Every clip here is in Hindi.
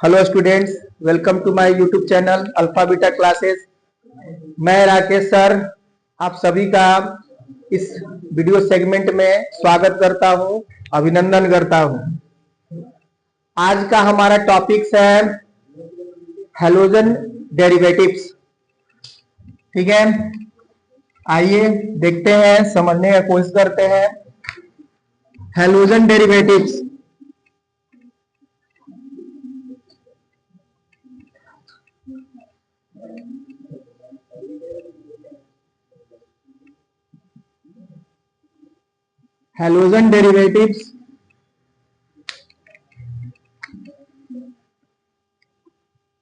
Hello students, welcome to my YouTube channel Alpha Beta Classes. मैं राकेश सर आप सभी का इस वीडियो सेगमेंट में स्वागत करता हूं, अभिनंदन करता हूं। आज का हमारा टॉपिक्स है हैलोजन डेरिवेटिव्स। ठीक है, आइए देखते हैं, समझने की कोशिश करते हैं। हैलोजन डेरिवेटिव्स हैलोजन डेरिवेटिव्स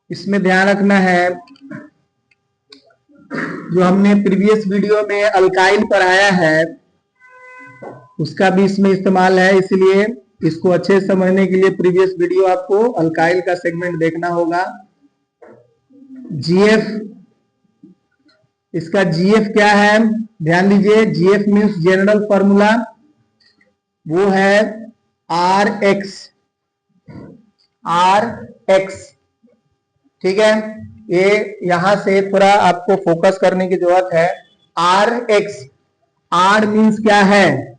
इसमें ध्यान रखना है, जो हमने प्रीवियस वीडियो में अल्काइल पढ़ाया है उसका भी इसमें इस्तेमाल है, इसलिए इसको अच्छे से समझने के लिए प्रीवियस वीडियो आपको अल्काइल का सेगमेंट देखना होगा। जीएफ, इसका जीएफ क्या है ध्यान दीजिए। जीएफ मीन्स जनरल फॉर्मूला, वो है आर एक्स। ठीक है, ये यहां से थोड़ा आपको फोकस करने की जरूरत है। आर एक्स, आर मीन्स क्या है?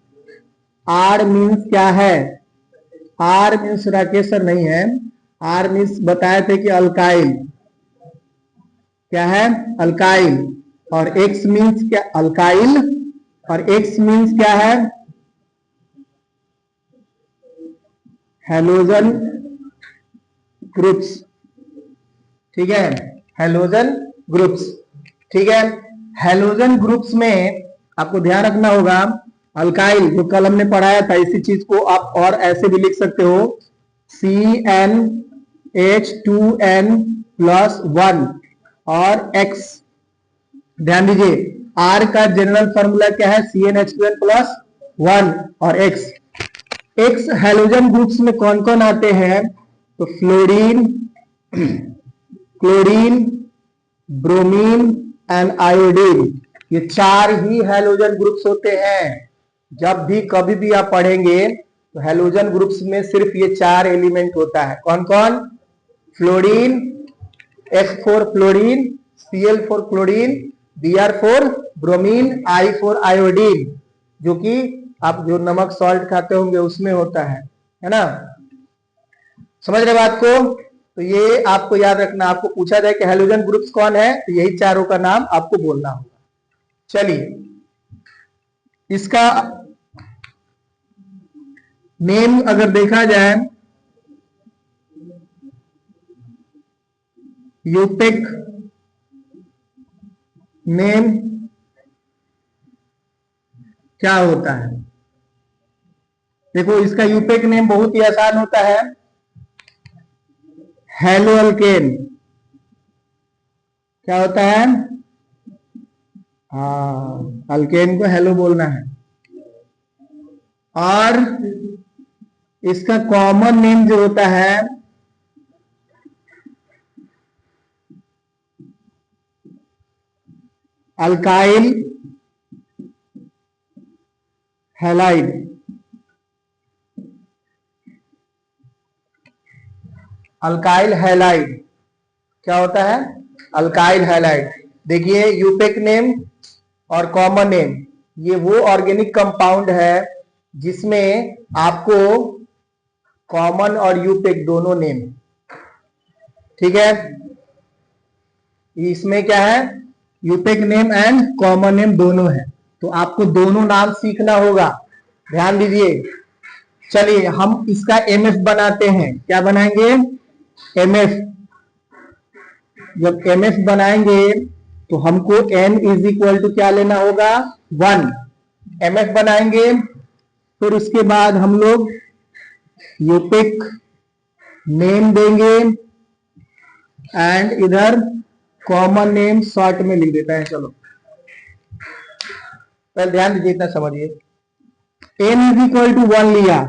आर मीन्स क्या है? आर मीन्स राकेश सर नहीं है, आर मीन्स बताए थे कि अल्काइल। क्या है? अल्काइल। और एक्स मीन्स क्या? अल्काइल। और एक्स मीन्स क्या है? Halogen groups. ठीक है, हैलोजन ग्रुप्स। ठीक है, हैलोजन ग्रुप्स में आपको ध्यान रखना होगा, अल्काइल जो कल हमने पढ़ाया था, इसी चीज को आप और ऐसे भी लिख सकते हो, CnH2n+1 और X। ध्यान दीजिए, R का जनरल फॉर्मूला क्या है? CnH2n+1 और X। हैलोजन ग्रुप्स में कौन कौन आते हैं? तो fluorine, chlorine, bromine and iodine, ये चार ही हैलोजन ग्रुप्स होते हैं। जब भी कभी भी आप पढ़ेंगे तो हैलोजन ग्रुप्स में सिर्फ ये चार एलिमेंट होता है। कौन कौन? Fluorine, F4 fluorine, Cl4 chlorine, Br4 bromine, I4 iodine, जो कि आप जो नमक सॉल्ट खाते होंगे उसमें होता है ना। समझ रहे बात को? तो ये आपको याद रखना, आपको पूछा जाए कि हैलोजन ग्रुप्स कौन है तो यही चारों का नाम आपको बोलना होगा। चलिए, इसका नेम अगर देखा जाए, यूपेक नेम क्या होता है? देखो, इसका यूपेक नेम बहुत ही आसान होता है, हेलो अल्केन। क्या होता है? हाँ, अल्केन को हेलो बोलना है। और इसका कॉमन नेम जो होता है अल्काइल हैलाइड। अल्काइल हैलाइड क्या होता है? Alkyl halide. देखिए, यूपेक नेम और कॉमन नेम, ये वो ऑर्गेनिक कंपाउंड है जिसमें आपको कॉमन और यूपेक दोनों नेम। ठीक है, इसमें क्या है? यूपेक नेम एंड कॉमन नेम दोनों है, तो आपको दोनों नाम सीखना होगा। ध्यान दीजिए। चलिए, हम इसका एमएफ बनाते हैं। क्या बनाएंगे? एमएफ। जब एमएफ बनाएंगे तो हमको n इज इक्वल टू क्या लेना होगा? 1। एमएफ बनाएंगे, फिर उसके बाद हम लोग यूपेक नेम देंगे एंड इधर कॉमन नेम शॉर्ट में लिख देता है। चलो पहले ध्यान दीजिए, इतना समझिए। n इज इक्वल टू 1 लिया,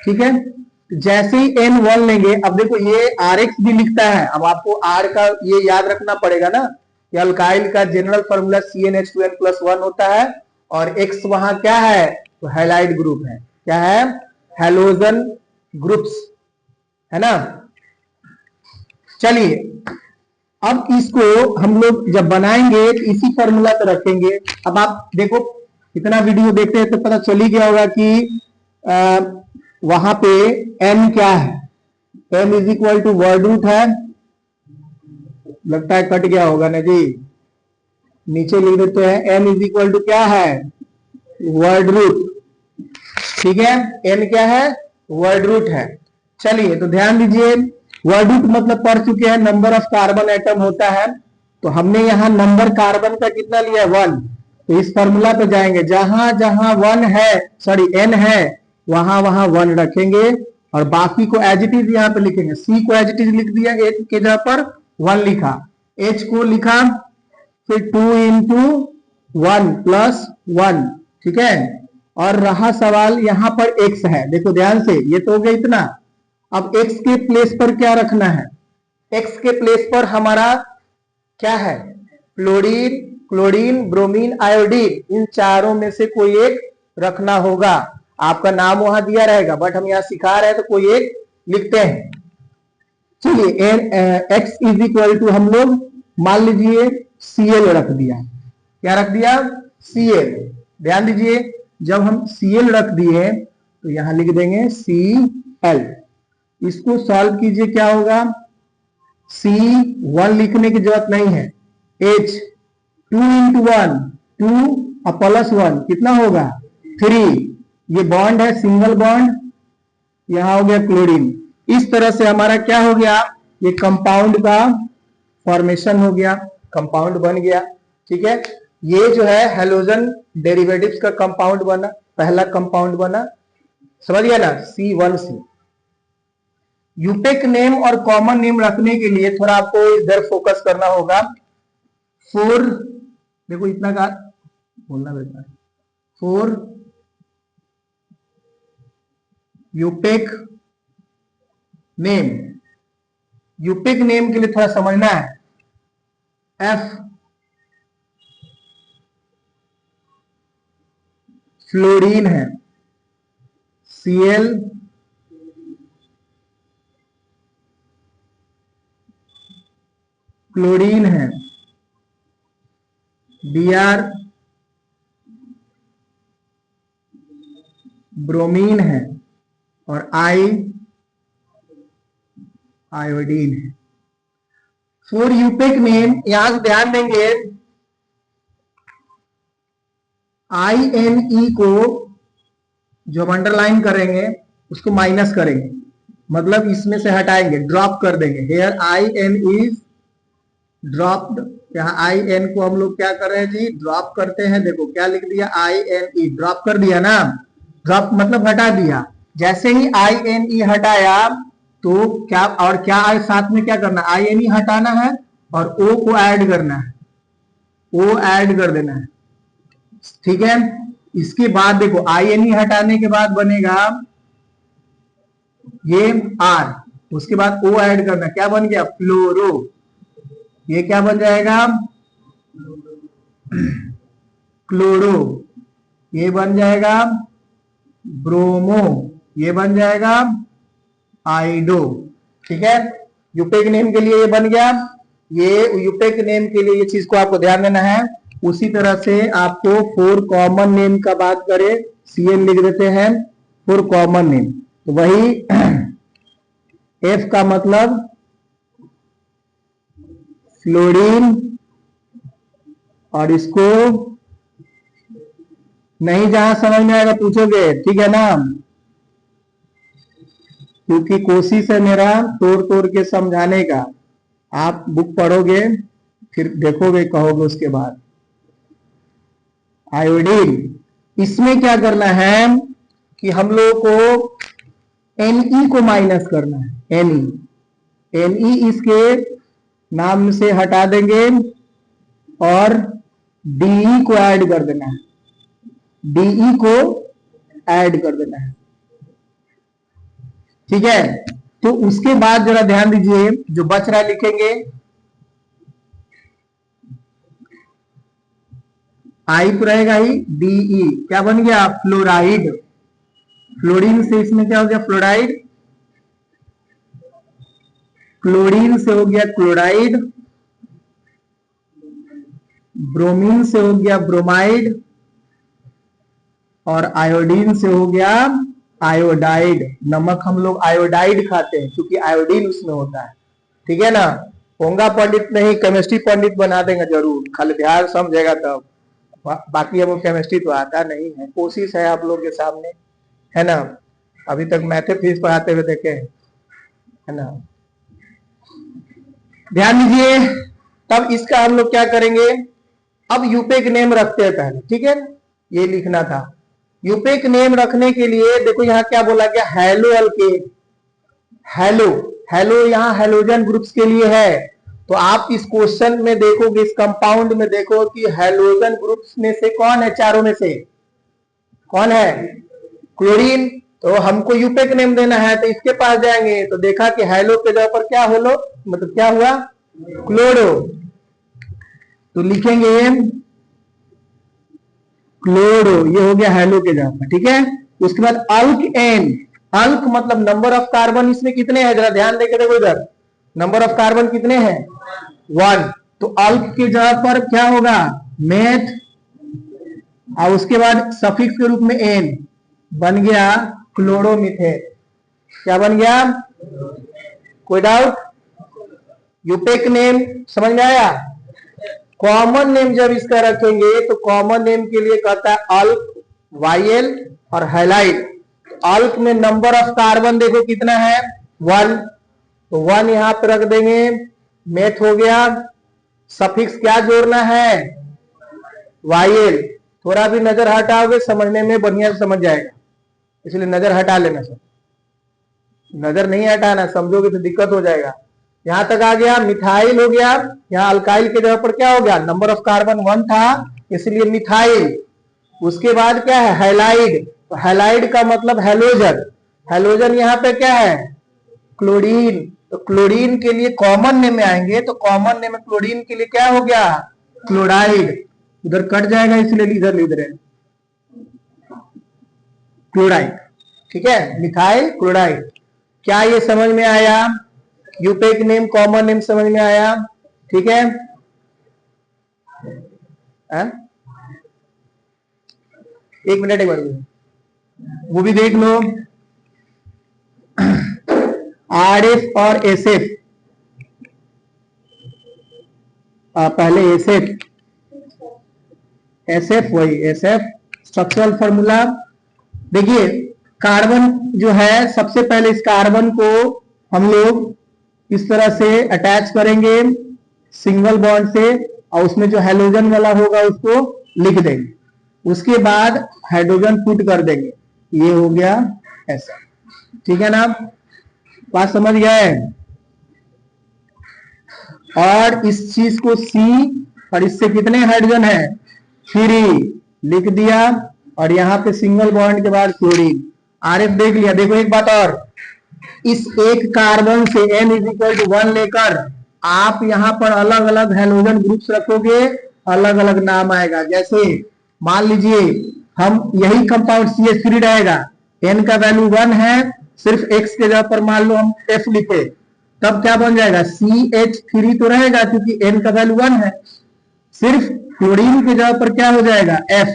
ठीक है। जैसे ही n 1 लेंगे, अब देखो ये Rx भी लिखता है, अब आपको R का ये याद रखना पड़ेगा ना कि अल्काइल का जनरल फॉर्मूला CnH2n+1 होता है और X वहां क्या है? तो हैलाइड ग्रुप है। क्या है? हैलोजन ग्रुप्स है ना। चलिए अब इसको हम लोग जब बनाएंगे तो इसी फॉर्मूला पे रखेंगे। अब आप देखो इतना वीडियो देखते हैं तो पता चल ही गया होगा कि वहां पे n क्या है, m is equal to word root है, लगता है कट गया होगा ना जी, नीचे लिख देते हैं m इज इक्वल टू क्या है, वर्ड रूट। ठीक है, n क्या है, वर्ड रूट है। चलिए तो ध्यान दीजिए, वर्ड रूट मतलब पढ़ चुके हैं नंबर ऑफ कार्बन एटम होता है, तो हमने यहां नंबर कार्बन का कितना लिया, 1। तो इस फॉर्मूला पे जाएंगे, जहां जहां 1 है, सॉरी n है, वहां वहां 1 रखेंगे और बाकी को एज इट इज यहां पे लिखेंगे। C को एज इट इज लिख दिया, H के जगह पर 1 लिखा, H को लिखा, फिर 2 इंटू 1 प्लस 1। ठीक है, और रहा सवाल यहां पर x है, देखो ध्यान से, ये तो हो गया इतना। अब x के प्लेस पर क्या रखना है, x के प्लेस पर हमारा क्या है, फ्लोरीन, क्लोरीन, ब्रोमीन, आयोडीन, इन चारों में से कोई एक रखना होगा। आपका नाम वहां दिया रहेगा बट हम यहां सिखा रहे हैं तो कोई एक लिखते हैं। चलिए x इज इक्वल टू हम लोग मान लीजिए Cl रख दिया, क्या रख दिया, Cl। ध्यान दीजिए, जब हम Cl रख दिए तो यहां लिख देंगे Cl। इसको सॉल्व कीजिए, क्या होगा, C1 लिखने की जरूरत नहीं है, H 2 इंटू 1, 2 प्लस 1 कितना होगा, 3। ये बॉन्ड है, सिंगल बॉन्ड, यहां हो गया क्लोरीन। इस तरह से हमारा क्या हो गया, ये कंपाउंड का फॉर्मेशन हो गया, कंपाउंड बन गया। ठीक है, ये जो है हेलोजन डेरिवेटिव्स का कंपाउंड बना, पहला कंपाउंड बना, समझ गया ना, C1C। यूपेक नेम और कॉमन नेम रखने के लिए थोड़ा आपको इधर फोकस करना होगा। 4, देखो इतना का बोलना बेटा, 4 यूपेक नेम, यूपेक नेम के लिए थोड़ा समझना है, F फ्लोरीन है, Cl क्लोरीन है, Br ब्रोमीन है और I आयोडीन है। 4 यूपेक नेम, यहां से ध्यान देंगे INE को जो हम अंडरलाइन करेंगे उसको माइनस करेंगे, मतलब इसमें से हटाएंगे, ड्रॉप कर देंगे। हेयर IN इज ड्रॉप्ड, यहाँ IN को हम लोग क्या कर रहे हैं जी, ड्रॉप करते हैं। देखो क्या लिख दिया, INE ड्रॉप कर दिया ना, ड्रॉप मतलब हटा दिया। जैसे ही INE हटाया तो क्या, और क्या साथ में क्या करना, INE हटाना है और O को ऐड करना है, O ऐड कर देना है। ठीक है, इसके बाद देखो INE हटाने के बाद बनेगा ये R, उसके बाद O ऐड करना, क्या बन गया, फ्लोरो। ये क्या बन जाएगा, क्लोरो। ये बन जाएगा ब्रोमो, ये बन जाएगा आइडो। ठीक है, यूपेक नेम के लिए ये बन गया। ये यूपेक नेम के लिए ये चीज को आपको ध्यान देना है। उसी तरह से आपको 4 कॉमन नेम का बात करें, Cl लिख देते हैं 4 कॉमन नेम, तो वही F का मतलब फ्लोरीन, और इसको नहीं जहां समझ में आएगा पूछोगे, ठीक है ना, क्योंकि कोशिश है मेरा तोड़ तोड़ के समझाने का। आप बुक पढ़ोगे फिर देखोगे, कहोगे उसके बाद। आयोडीन, इसमें क्या करना है कि हम लोग को Ne को माइनस करना है, Ne इसके नाम से हटा देंगे और De को ऐड कर देना है, De को ऐड कर देना है। ठीक है, तो उसके बाद जरा ध्यान दीजिए, जो बच रहा लिखेंगे, आई तो रहेगा ही, De क्या बन गया, फ्लोराइड। फ्लोरीन से इसमें क्या हो गया, फ्लोराइड। क्लोरीन से हो गया क्लोराइड, ब्रोमीन से हो गया ब्रोमाइड, और आयोडीन से हो गया आयोडाइड। नमक हम लोग आयोडाइड खाते हैं क्योंकि आयोडीन उसमें होता है। ठीक है ना, होगा पंडित नहीं, केमिस्ट्री पंडित बना देंगे जरूर, खाली ध्यान समझेगा तब। बाकी हमको केमिस्ट्री तो आता नहीं है, कोशिश है आप लोग के सामने, है ना। अभी तक मैथे फिजिक्स पढ़ाते हुए देखे, है ना। ध्यान दीजिए, तब इसका हम लोग क्या करेंगे, अब यूपेक नेम रखते हैं पहले। ठीक है, ये लिखना था। यूपेक नेम रखने के लिए देखो यहाँ क्या बोला गया, हेलो अल्केन। हेलो, हेलो यहाँ हेलोजन ग्रुप्स के लिए है। तो आप इस क्वेश्चन में देखोगे, इस कंपाउंड में देखो कि हेलोजन ग्रुप्स में से कौन है, चारों में से कौन है, क्लोरीन। तो हमको यूपेक नेम देना है, तो इसके पास जाएंगे तो देखा कि हेलो के जगह पर क्या होलो, मतलब क्या हुआ, क्लोरो। तो लिखेंगे क्लोरो, ये हो गया हेलो के जगह पर। ठीक है, उसके बाद अल्क एन। अल्क मतलब नंबर ऑफ कार्बन इसमें कितने हैं, जरा ध्यान देके देखो इधर, नंबर ऑफ कार्बन कितने हैं, 1। तो अल्क के जगह पर क्या होगा, मेथ, और उसके बाद सफिक्स के रूप में एन, बन गया क्लोरोमीथेन। क्या बन गया, कोई डाउट। यूपेक नेम समझ में आया। कॉमन नेम जब इसका रखेंगे तो कॉमन नेम के लिए कहता है अल्क, वाइल और हैलाइड। अल्क में नंबर ऑफ कार्बन देखो कितना है, 1, तो 1 यहां पे रख देंगे। मेथ हो गया, सफिक्स क्या जोड़ना है, वाइल। थोड़ा भी नजर हटाओगे समझने में बढ़िया से समझ जाएगा, इसलिए नजर हटा लेना। सब नजर नहीं हटाना, समझोगे तो दिक्कत हो जाएगा। यहां तक आ गया, मिथाइल हो गया। यहाँ अल्काइल के जगह पर क्या हो गया, नंबर ऑफ कार्बन 1 था इसलिए मिथाइल। उसके बाद क्या है, हैलाइड। तो हैलाइड का मतलब हेलोजन। हेलोजन यहाँ पे क्या है, क्लोरीन। तो क्लोरीन के लिए कॉमन नेम में आएंगे, तो कॉमन नेम में क्लोरीन के लिए क्या हो गया, क्लोराइड। उधर कट जाएगा इसलिए इधर लिख रहे हैं क्लोराइड। ठीक है, मिथाइल क्लोराइड। क्या ये समझ में आया, यूपेक नेम कॉमन नेम समझ में आया। ठीक है, एक मिनट, एक बार वो भी देख लो। आरएफ और एसएफ, पहले एसएफ, एसएफ वही एसएफ स्ट्रक्चरल फॉर्मूला। देखिए कार्बन जो है, सबसे पहले इस कार्बन को हम लोग इस तरह से अटैच करेंगे सिंगल बॉन्ड से, और उसमें जो हाइड्रोजन वाला होगा उसको लिख देंगे। उसके बाद हाइड्रोजन पुट कर देंगे, ये हो गया ऐसा। ठीक है ना, बात समझ गए। और इस चीज को सी, और इससे कितने हाइड्रोजन है, 3 लिख दिया। और यहाँ पे सिंगल बॉन्ड के बाद क्लोरीन। आरएफ देख लिया। देखो एक बात और, इस एक कार्बन से n=1 लेकर आप यहाँ पर अलग अलग हाइड्रोजन ग्रुप्स रखोगे, अलग अलग नाम आएगा। जैसे मान लीजिए हम यही कंपाउंड CH3 रहेगा, n का वैल्यू 1 है, सिर्फ x के जगह पर मान लो हम F लिखे, तब क्या बन जाएगा, CH3 तो रहेगा क्योंकि n का वैल्यू 1 है। सिर्फ क्लोरीन के जगह पर क्या हो जाएगा, F।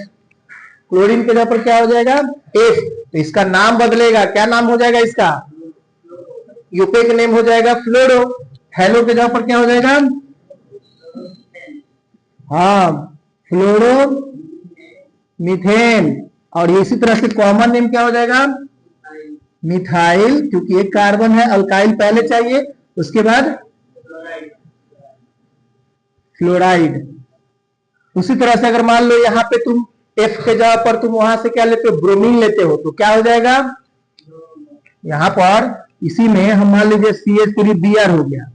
क्लोरीन के जगह पर क्या हो जाएगा, F। तो इसका नाम बदलेगा, क्या नाम हो जाएगा इसका, यूपेक नेम हो जाएगा फ्लोरो। हेलो के जगह पर क्या हो जाएगा, हाँ फ्लोरो मीथेन। और इसी तरह से कॉमन नेम क्या हो जाएगा, मिथाइल, क्योंकि एक कार्बन है, अल्काइल पहले चाहिए, उसके बाद फ्लोराइड। उसी तरह से अगर मान लो यहाँ पे तुम F के जगह पर तुम वहां से क्या लेते हो, ब्रोमीन लेते हो, तो क्या हो जाएगा, यहां पर इसी में हम मान लीजिए CH3Br हो गया,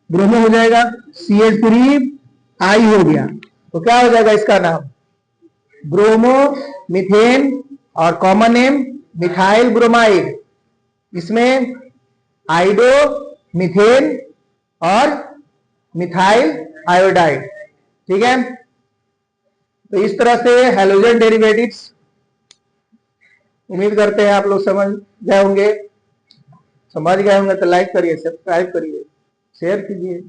ब्रोमो हो जाएगा, CH3I हो गया, तो क्या हो जाएगा इसका नाम, ब्रोमो मीथेन। और कॉमन नेम मिथाइल ब्रोमाइड। इसमें आइडो मीथेन और मिथाइल आयोडाइड। ठीक है, तो इस तरह से हैलोजन डेरिवेटिव्स उम्मीद करते हैं आप लोग समझ गए होंगे। समझ गए होंगे तो लाइक करिए, सब्सक्राइब करिए। शेयर कीजिए।